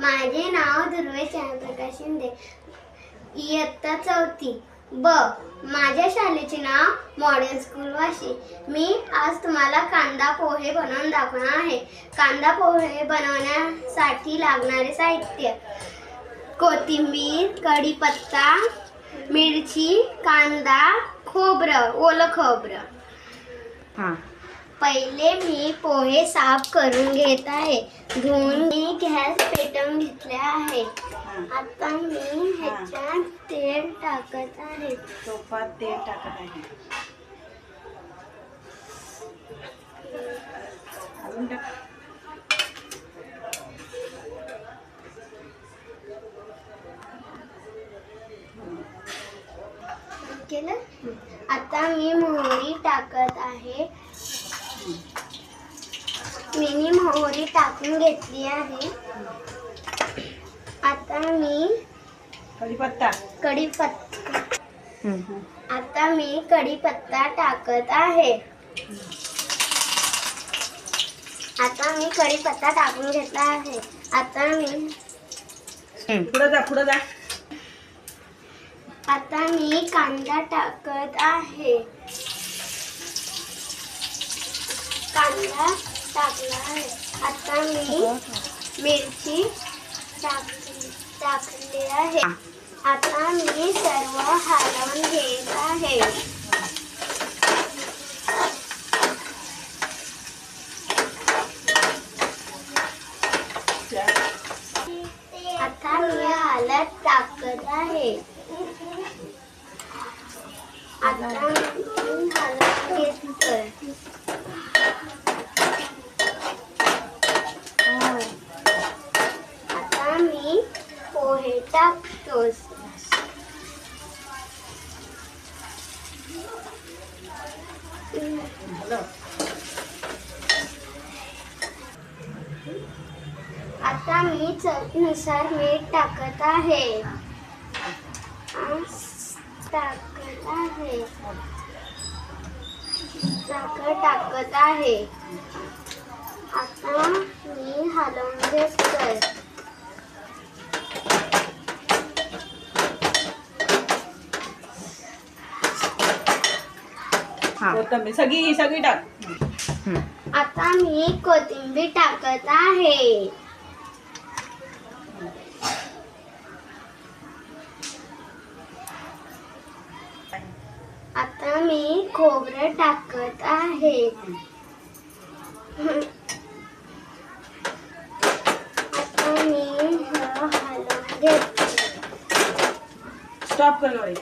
माझे नाव ध्रुवे चंद्रप्रकाश शिंदे, इयत्ता 4थी ब. माझ्या शाळेचे नाव मॉडेल स्कूल वाशी. मी आज तुम्हाला कांदा पोहे बनवून दाखवणार आहे. कांदा पोहे बनवण्यासाठी लागणारे साहित्य: कोथिंबीर, कढीपत्ता, मिरची, कांदा, खोबरं, ओलं खोबरं. पहिले मी पोहे साफ करून घेत आहे. धुवून मी गॅस पेटवून घेतले आहे. आता मी ह्याच्यात तेल टाकत आहे. तुपात तेल टाकत आहे. अजून टाक. केलं. आता मी मोहरी टाकत आहे. मी मोहरी टाकून घेतली आहे. आता मी कढीपत्ता आता मी कढीपत्ता टाकत आहे. आता मी कढीपत्ता टाकून घेतला आहे. आता मी पुढे जा. आता मी कांदा टाकत आहे. कांदा टाकला आहे. आता मी मिरची टाकली आहे. आता मी सर्व हलवून घेत आहे. आता मी हळद टाकत आहे. आता मी हलवून घेतोय. आता मी पोहे टाकतो. आता मी चवीनुसार मीठ टाकत आहे. साखर टाकत आहे. आता मी हलवून घेतोय. कोथिंबीर सगळी टाक. आता मी कोथिंबीर टाकत आहे. आता मी खोबरं टाकत आहे. आता मी हलवून घेते. स्टॉप कर.